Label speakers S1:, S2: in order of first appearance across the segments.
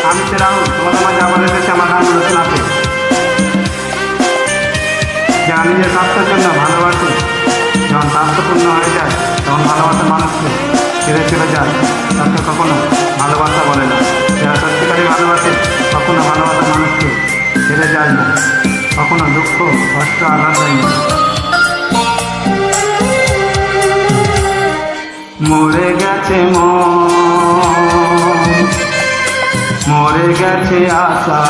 S1: আমি সে রাহুল, তোমাদের মাঝে আবার এসেছে আমার গানগুলো শোনাতে। যারা নিজের স্বাস্থ্যের জন্য ভালোবাসে, যখন স্বাস্থ্যপূর্ণ হয়ে যায় তখন ভালোবাসার মানুষকে ছেড়ে চলে যায়, তাকে কখনো ভালোবাসা বলে না। যারা সত্যিকারই ভালোবাসে কখনো ভালোবাসার মানুষকে ছেড়ে যায় না, কখনো দুঃখ কষ্ট আঘাত দেয় না। মরে গেছে মন, মরে গেছে আশা,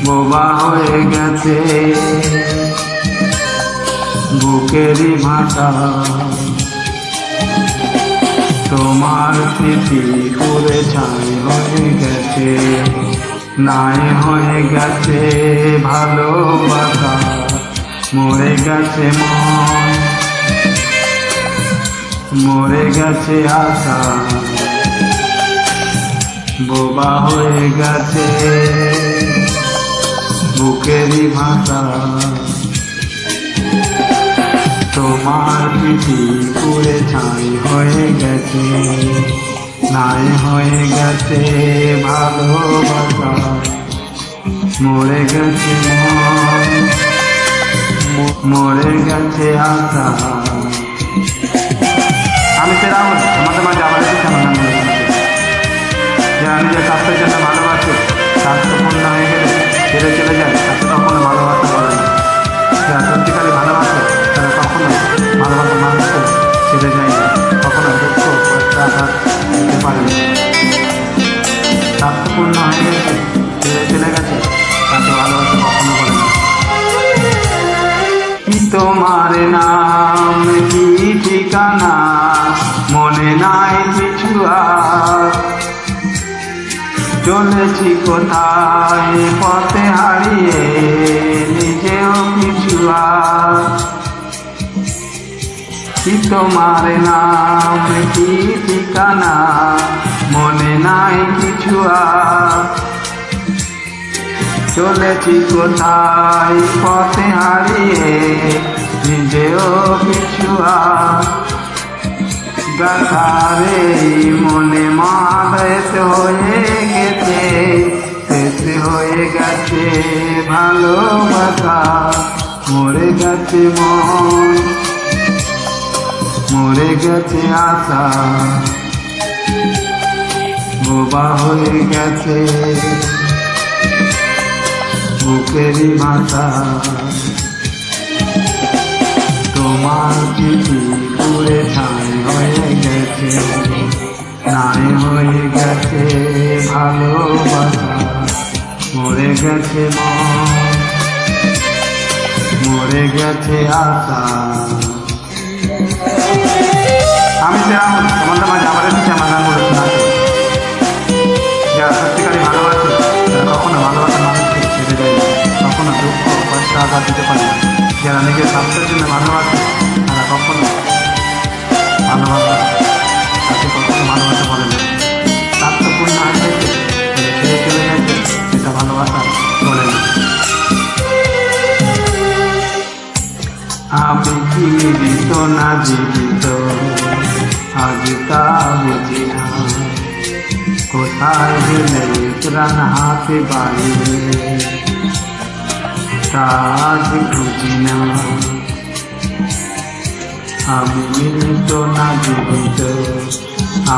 S1: বোবা হয়ে গেছে বুকেরই ভাষা। তোমার স্মৃতি পুরে ছাই হয়ে গেছে, নাই হয়ে গেছে ভালোবাসা। মরে গেছে মন, মরে গেছে আশা, বোবা হয়ে গেছে বুকেরই ভাষা। তোমার স্মৃতি পুরে ছাই হয়ে গেছে, নাই হয়ে গেছে ভালোবাসা। মরে গেছে মন, মরে গেছে আশা। আমি সে রাহুল, তোমাদের মাঝে আবার এসেছি আমার গানগুলো শুনতে। যারা নিজের স্বাস্থ্যের জন্য ভালোবাসে, স্বাস্থ্যপূর্ণ হয়ে গেলে ছেড়ে চলে যায়, তাকে কখনো ভালোবাসা বলে না। যারা সত্যিকারই ভালোবাসে তারা কখনো ভালোবাসার মানুষকে ছেড়ে যায় না, কখনো দুঃখ কষ্ট আঘাত দিতে পারে না। স্বাস্থ্যপূর্ণ হয়ে গেছে, ছেড়ে চলে গেছে, তাকে ভালোবাসা কখনো বলে না। কি তোমার নাম, কি ঠিকানা, মনে নাই কিছু আর। চলেছি কোথায় পথে হারিয়ে, নিজেও কিছু আর। কি তোমার নাম, কি ঠিকানা, মনে নাই কিছু আর। চলেছি কোথায় পথে হারিয়ে, নিজেও কিছু আর। গাথারে মনে মাদেশ হয়ে গেছে, শেষ হয়ে গেছে ভালোবাসা। মরে গেছে মন, মরে গেছে আশা, বোবা হয়ে গেছে বুকেরই ভাষা। তোমার চিঠি পুরে ছাই হয়ে গেছে, নাই হয়ে গেছে ভালোবাসা। মরে গেছে মন, মরে গেছে আশা। আমি সে রাহুল, তোমাদের মাঝে আবার এসেছি আমার গানগুলো শোনাতে। যারা সত্যিকারই ভালোবাসে তারা কখনো ভালোবাসার মানুষকে ছেড়ে যায় না, কখনো দুঃখ কষ্ট আঘাত দিতে পারে না। যারা নিজের স্বাস্থ্যের জন্য ভালোবাসে তারা কখনো ভালোবাসা, তাকে কখনো ভালোবাসা বলে না। স্বাস্থ্যপূর্ণ হয়ে গেছে, ছেড়ে চলে গেছে, সেটা ভালোবাসা বলে না। আমি কি জীবিত না জীবিত আজ তা বুঝি না, কোথায় গেলে প্রাণ হাতে বাড়িয়ে তাজ খুঁজি না। আমি মৃত না জীবিত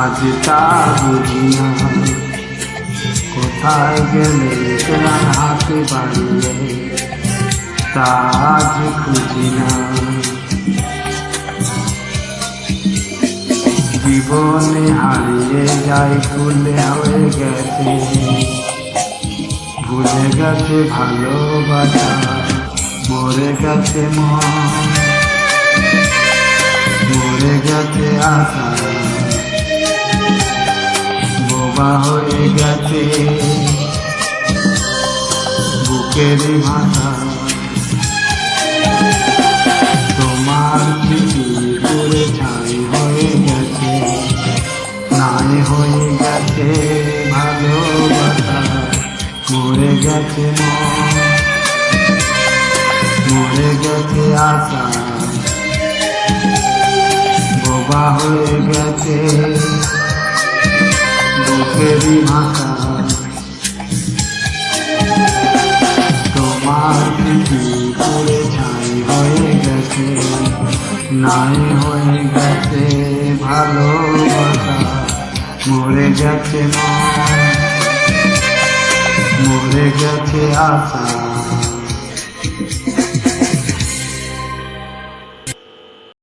S1: আজ তা বুঝি না, কোথায় গেলে প্রাণ হাতে বাড়িয়ে তাজ খুঁজি না। জীবনে হারিয়ে যাই, ভুলে হয়ে গেছে, ভুলে গেছে ভালোবাসা। মরে গেছে মন, মরে গেছে আশা, বোবা হয়ে গেছে বুকেরই ভাষা। তোমার স্মৃতি পুরে ছাই হয়ে গেছে, নাই হয়ে গেছে ভালোবাসা। মরে গেছে মন, মরে গেছে আশা, বোবা হয়ে গেছে সুখেরই ভাষা। তোমার স্মৃতি পুড়ে ছাই হয়ে গেছে, নাই হয়ে গেছে ভালোবাসা। মরে গেছে মন, মরে গেছে আশা।